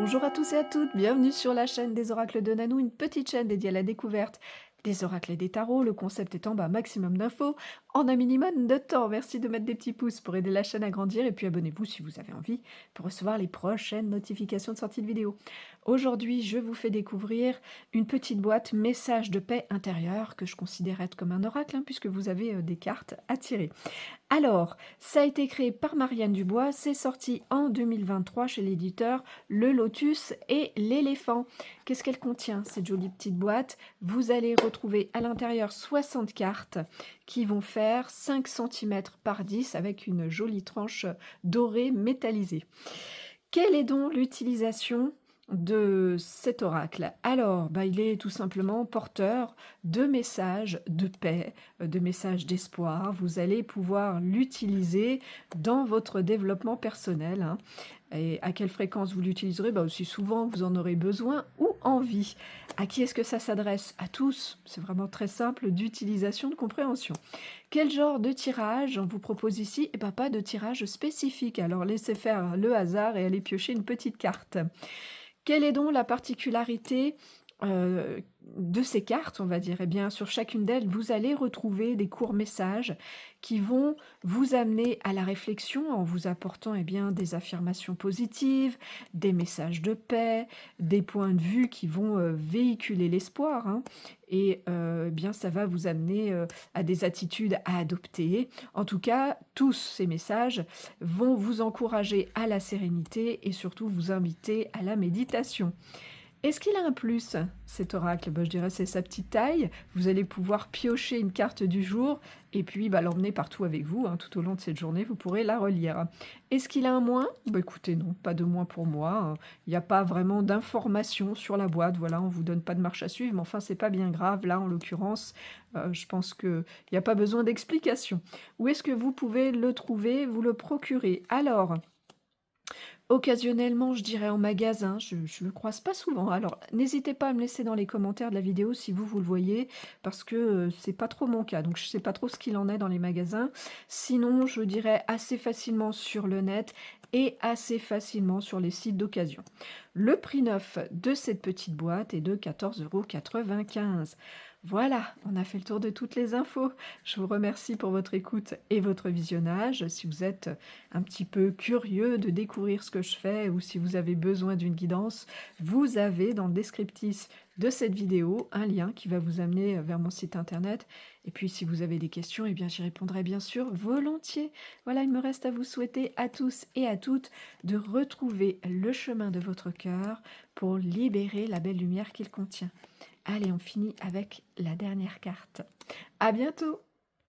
Bonjour à tous et à toutes, bienvenue sur la chaîne des oracles de Nanou, une petite chaîne dédiée à la découverte des oracles et des tarots. Le concept étant maximum d'infos en un minimum de temps. Merci de mettre des petits pouces pour aider la chaîne à grandir et puis abonnez-vous si vous avez envie pour recevoir les prochaines notifications de sortie de vidéo. Aujourd'hui, je vous fais découvrir une petite boîte message de paix intérieure que je considère être comme un oracle puisque vous avez des cartes à tirer. Alors, ça a été créé par Marianne Dubois, c'est sorti en 2023 chez l'éditeur Le Lotus et l'Éléphant. Qu'est-ce qu'elle contient, cette jolie petite boîte? Vous allez retrouver à l'intérieur 60 cartes qui vont faire 5 cm par 10 avec une jolie tranche dorée métallisée. Quelle est donc l'utilisation de cet oracle? Alors, il est tout simplement porteur de messages de paix, de messages d'espoir. Vous allez pouvoir l'utiliser dans votre développement personnel. Et à quelle fréquence vous l'utiliserez? Aussi souvent vous en aurez besoin ou envie. À qui est-ce que ça s'adresse? À tous. C'est vraiment très simple d'utilisation, de compréhension. Quel genre de tirage on vous propose ici? Pas de tirage spécifique, alors laissez faire le hasard et allez piocher une petite carte. Quelle est donc la particularité de ces cartes, on va dire? Eh bien, sur chacune d'elles, vous allez retrouver des courts messages qui vont vous amener à la réflexion en vous apportant, des affirmations positives, des messages de paix, des points de vue qui vont, véhiculer l'espoir, et ça va vous amener, à des attitudes à adopter. En tout cas, tous ces messages vont vous encourager à la sérénité et surtout vous inviter à la méditation. Est-ce qu'il a un plus, cet oracle? Je dirais c'est sa petite taille. Vous allez pouvoir piocher une carte du jour et puis l'emmener partout avec vous, tout au long de cette journée, vous pourrez la relire. Est-ce qu'il a un moins? Écoutez, non, pas de moins pour moi. Il n'y a pas vraiment d'informations sur la boîte, voilà, on vous donne pas de marche à suivre, mais enfin, c'est pas bien grave. Là, en l'occurrence, je pense qu'il n'y a pas besoin d'explication. Où est-ce que vous pouvez le trouver? Vous le procurez. Alors, occasionnellement, je dirais en magasin, je le croise pas souvent. Alors, n'hésitez pas à me laisser dans les commentaires de la vidéo si vous le voyez, parce que, c'est pas trop mon cas, donc je sais pas trop ce qu'il en est dans les magasins. Sinon, je dirais assez facilement sur le net et assez facilement sur les sites d'occasion. Le prix neuf de cette petite boîte est de 14,95 €. Voilà, on a fait le tour de toutes les infos. Je vous remercie pour votre écoute et votre visionnage. Si vous êtes un petit peu curieux de découvrir ce que je fais ou si vous avez besoin d'une guidance, vous avez dans le descriptif de cette vidéo un lien qui va vous amener vers mon site internet. Et puis si vous avez des questions, j'y répondrai bien sûr volontiers. Voilà, il me reste à vous souhaiter à tous et à toutes de retrouver le chemin de votre cœur pour libérer la belle lumière qu'il contient. Allez, on finit avec la dernière carte. À bientôt!